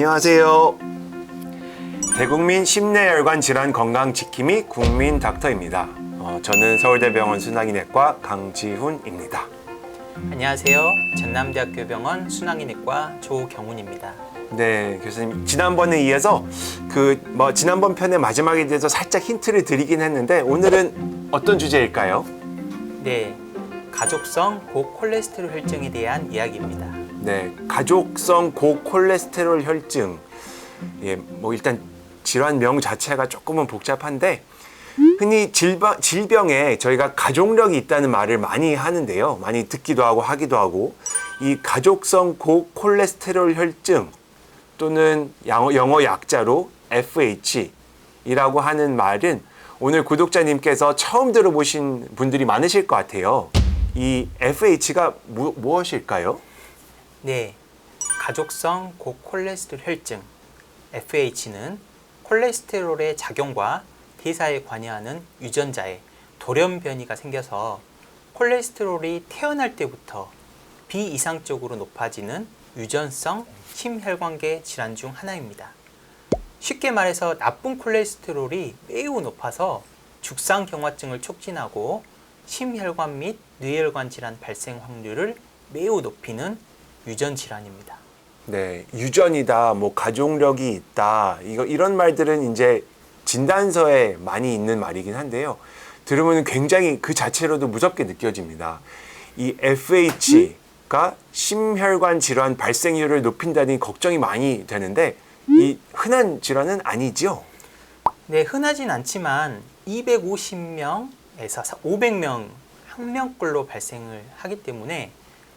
안녕하세요. 대국민 심내혈관 질환 건강 지킴이 국민 닥터입니다. 저는 서울대병원 순환기내과 강지훈입니다. 안녕하세요. 전남대학교 병원 순환기내과 조경훈입니다. 네, 교수님. 지난번에 이어서 지난번 편의 마지막에 대해서 살짝 힌트를 드리긴 했는데 오늘은 어떤 주제일까요? 네, 가족성 고콜레스테롤 혈증에 대한 이야기입니다. 네, 가족성 고콜레스테롤 혈증. 예, 일단 질환명 자체가 조금은 복잡한데 흔히 질병에 저희가 가족력이 있다는 말을 많이 하는데요. 많이 듣기도 하고 하기도 하고 이 가족성 고콜레스테롤 혈증 또는 영어 약자로 FH이라고 하는 말은 오늘 구독자님께서 처음 들어보신 분들이 많으실 것 같아요. 이 FH가 무엇일까요? 네, 가족성 고콜레스테롤 혈증 FH는 콜레스테롤의 작용과 대사에 관여하는 유전자에 돌연 변이가 생겨서 콜레스테롤이 태어날 때부터 비이상적으로 높아지는 유전성 심혈관계 질환 중 하나입니다. 쉽게 말해서 나쁜 콜레스테롤이 매우 높아서 죽상경화증을 촉진하고 심혈관 및 뇌혈관 질환 발생 확률을 매우 높이는 유전 질환입니다. 네, 유전이다, 가족력이 있다, 이런 말들은 이제 진단서에 많이 있는 말이긴 한데요. 들으면 굉장히 그 자체로도 무섭게 느껴집니다. 이 FH가 심혈관 질환 발생률을 높인다니 걱정이 많이 되는데 이 흔한 질환은 아니죠? 네, 흔하진 않지만 250명에서 500명 한 명꼴로 발생을 하기 때문에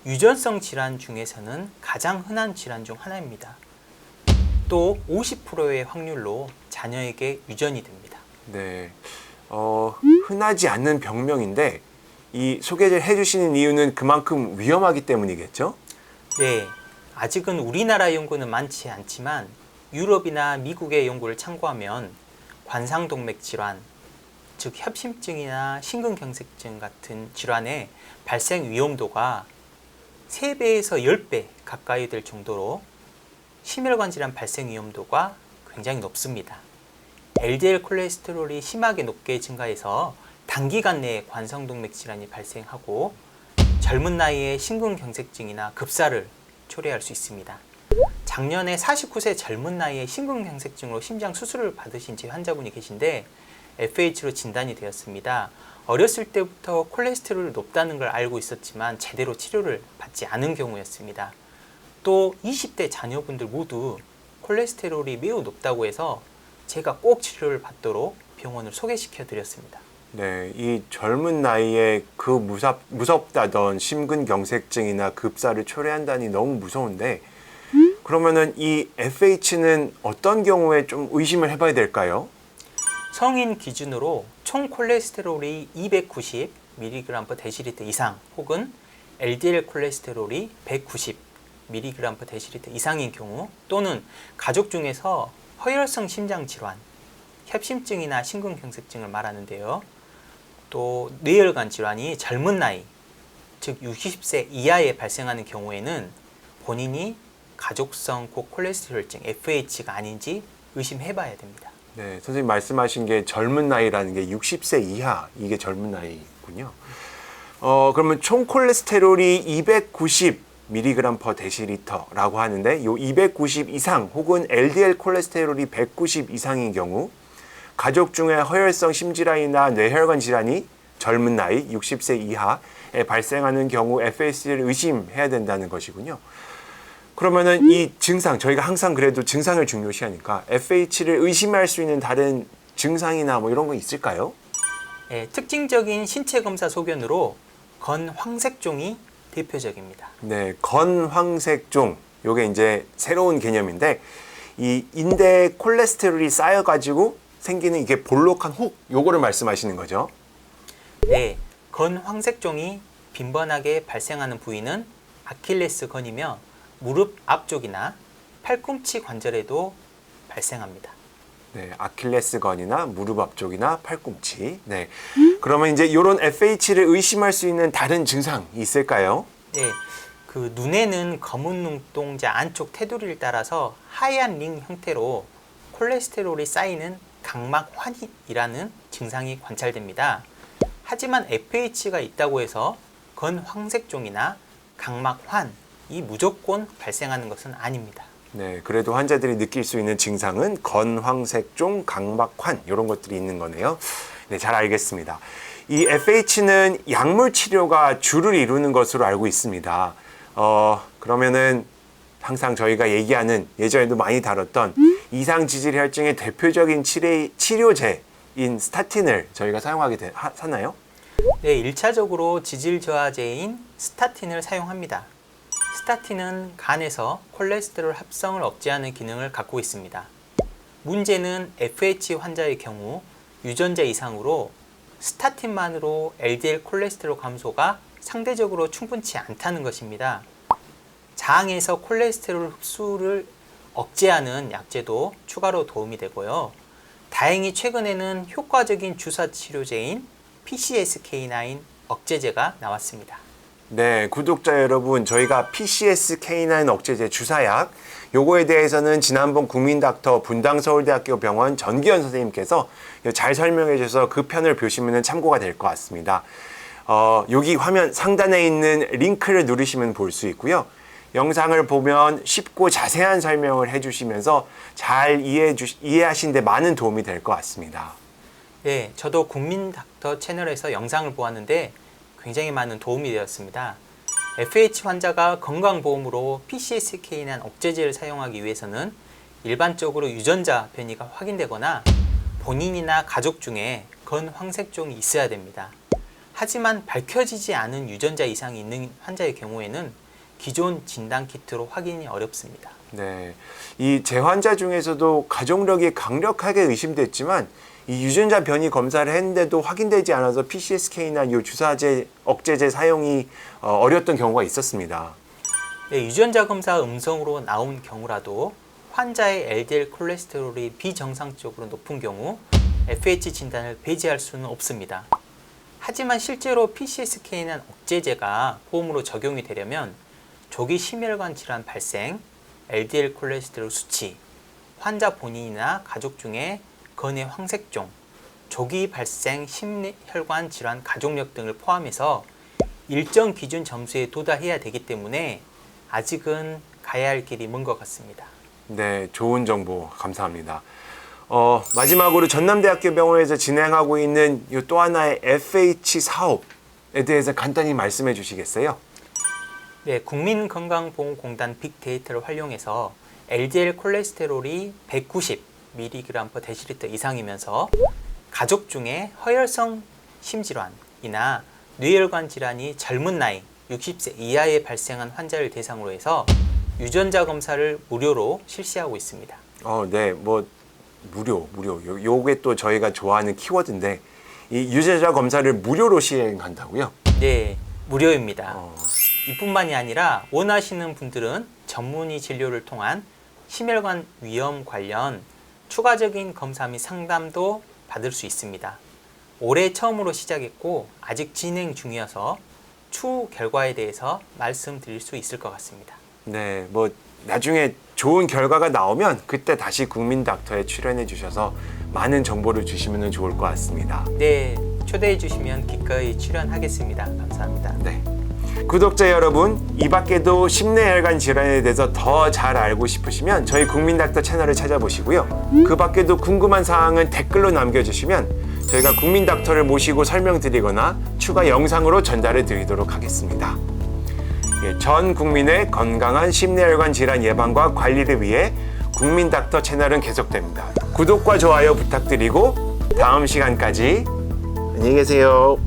유전성 질환 중에서는 가장 흔한 질환 중 하나입니다. 또 50%의 확률로 자녀에게 유전이 됩니다. 네, 흔하지 않는 병명인데 이 소개를 해주시는 이유는 그만큼 위험하기 때문이겠죠? 네, 아직은 우리나라 연구는 많지 않지만 유럽이나 미국의 연구를 참고하면 관상동맥 질환, 즉 협심증이나 심근경색증 같은 질환의 발생 위험도가 3배에서 10배 가까이 될 정도로 심혈관 질환 발생 위험도가 굉장히 높습니다. LDL 콜레스테롤이 심하게 높게 증가해서 단기간 내에 관상동맥 질환이 발생하고 젊은 나이에 심근경색증이나 급사를 초래할 수 있습니다. 작년에 49세 젊은 나이에 심근경색증으로 심장 수술을 받으신 제 환자분이 계신데 FH로 진단이 되었습니다. 어렸을 때부터 콜레스테롤이 높다는 걸 알고 있었지만 제대로 치료를 받지 않은 경우였습니다. 또 20대 자녀분들 모두 콜레스테롤이 매우 높다고 해서 제가 꼭 치료를 받도록 병원을 소개시켜 드렸습니다. 네, 이 젊은 나이에 그 무섭다던 심근경색증이나 급사를 초래한다니 너무 무서운데 그러면은 이 FH는 어떤 경우에 좀 의심을 해봐야 될까요? 성인 기준으로 총 콜레스테롤이 290mg/dL 이상 혹은 LDL 콜레스테롤이 190mg/dL 이상인 경우 또는 가족 중에서 허혈성 심장 질환, 협심증이나 심근경색증을 말하는데요. 또 뇌혈관 질환이 젊은 나이, 즉 60세 이하에 발생하는 경우에는 본인이 가족성 고콜레스테롤증 FH가 아닌지 의심해봐야 됩니다. 네, 선생님 말씀하신 게 젊은 나이라는 게 60세 이하, 이게 젊은 나이군요. 그러면 총 콜레스테롤이 290mg/dL라고 하는데 요 290 이상 혹은 LDL 콜레스테롤이 190 이상인 경우 가족 중에 허혈성 심질환이나 뇌혈관 질환이 젊은 나이 60세 이하에 발생하는 경우 FH를 의심해야 된다는 것이군요. 그러면은 이 증상, 저희가 항상 그래도 증상을 중요시하니까 FH를 의심할 수 있는 다른 증상이나 이런 거 있을까요? 네, 특징적인 신체 검사 소견으로 건황색종이 대표적입니다. 네, 건황색종. 요게 이제 새로운 개념인데 이 인대에 콜레스테롤이 쌓여가지고 생기는 이게 볼록한 혹, 요거를 말씀하시는 거죠? 네, 건황색종이 빈번하게 발생하는 부위는 아킬레스건이며 무릎 앞쪽이나 팔꿈치 관절에도 발생합니다. 네, 아킬레스건이나 무릎 앞쪽이나 팔꿈치. 네. 그러면 이제 이런 FH를 의심할 수 있는 다른 증상이 있을까요? 네, 그 눈에는 검은 눈동자 안쪽 테두리를 따라서 하얀 링 형태로 콜레스테롤이 쌓이는 각막환이라는 증상이 관찰됩니다. 하지만 FH가 있다고 해서 건황색종이나 각막환이 무조건 발생하는 것은 아닙니다. 네, 그래도 환자들이 느낄 수 있는 증상은 건황색종, 각막환 이런 것들이 있는 거네요. 네, 잘 알겠습니다. 이 FH는 약물 치료가 주를 이루는 것으로 알고 있습니다. 그러면은 항상 저희가 얘기하는 예전에도 많이 다뤘던 이상지질혈증의 대표적인 치료제인 스타틴을 저희가 사용하게 하나요? 네, 1차적으로 지질 저하제인 스타틴을 사용합니다. 스타틴은 간에서 콜레스테롤 합성을 억제하는 기능을 갖고 있습니다. 문제는 FH 환자의 경우 유전자 이상으로 스타틴만으로 LDL 콜레스테롤 감소가 상대적으로 충분치 않다는 것입니다. 장에서 콜레스테롤 흡수를 억제하는 약제도 추가로 도움이 되고요. 다행히 최근에는 효과적인 주사 치료제인 PCSK9 억제제가 나왔습니다. 네, 구독자 여러분, 저희가 PCSK9 억제제 주사약 요거에 대해서는 지난번 국민닥터 분당서울대학교 병원 전기현 선생님께서 잘 설명해 주셔서 그 편을 보시면 참고가 될 것 같습니다. 여기 화면 상단에 있는 링크를 누르시면 볼 수 있고요. 영상을 보면 쉽고 자세한 설명을 해주시면서 잘 이해하신 데 많은 도움이 될 것 같습니다. 네, 저도 국민닥터 채널에서 영상을 보았는데 굉장히 많은 도움이 되었습니다. FH 환자가 건강보험으로 PCSK9 억제제를 사용하기 위해서는 일반적으로 유전자 변이가 확인되거나 본인이나 가족 중에 건황색종이 있어야 됩니다. 하지만 밝혀지지 않은 유전자 이상이 있는 환자의 경우에는 기존 진단 키트로 확인이 어렵습니다. 네, 이 재환자 중에서도 가족력이 강력하게 의심됐지만 이 유전자 변이 검사를 했는데도 확인되지 않아서 PCSK9 이 주사제 억제제 사용이 어려웠던 경우가 있었습니다. 네, 유전자 검사 음성으로 나온 경우라도 환자의 LDL 콜레스테롤이 비정상적으로 높은 경우 FH 진단을 배제할 수는 없습니다. 하지만 실제로 PCSK9 억제제가 보험으로 적용이 되려면 조기 심혈관 질환 발생, LDL 콜레스테롤 수치, 환자 본인이나 가족 중에 건의 황색종, 조기 발생 심혈관 질환 가족력 등을 포함해서 일정 기준 점수에 도달해야 되기 때문에 아직은 가야 할 길이 먼 것 같습니다. 네, 좋은 정보 감사합니다. 마지막으로 전남대학교 병원에서 진행하고 있는 이 또 하나의 FH 사업에 대해서 간단히 말씀해 주시겠어요? 네, 국민건강보험공단 빅데이터를 활용해서 LDL 콜레스테롤이 190mg/dL 이상이면서 가족 중에 허혈성 심질환이나 뇌혈관 질환이 젊은 나이 60세 이하에 발생한 환자를 대상으로 해서 유전자 검사를 무료로 실시하고 있습니다. 네, 뭐 무료. 요게 또 저희가 좋아하는 키워드인데 이 유전자 검사를 무료로 시행한다고요? 네, 무료입니다. 이뿐만이 아니라 원하시는 분들은 전문의 진료를 통한 심혈관 위험 관련 추가적인 검사 및 상담도 받을 수 있습니다. 올해 처음으로 시작했고 아직 진행 중이어서 추후 결과에 대해서 말씀드릴 수 있을 것 같습니다. 네, 뭐 나중에 좋은 결과가 나오면 그때 다시 국민닥터에 출연해 주셔서 많은 정보를 주시면 좋을 것 같습니다. 네, 초대해 주시면 기꺼이 출연하겠습니다. 감사합니다. 네. 구독자 여러분, 이 밖에도 심내혈관 질환에 대해서 더 잘 알고 싶으시면 저희 국민닥터 채널을 찾아보시고요. 그 밖에도 궁금한 사항은 댓글로 남겨주시면 저희가 국민닥터를 모시고 설명드리거나 추가 영상으로 전달해 드리도록 하겠습니다. 전 국민의 건강한 심내혈관 질환 예방과 관리를 위해 국민닥터 채널은 계속됩니다. 구독과 좋아요 부탁드리고 다음 시간까지 안녕히 계세요.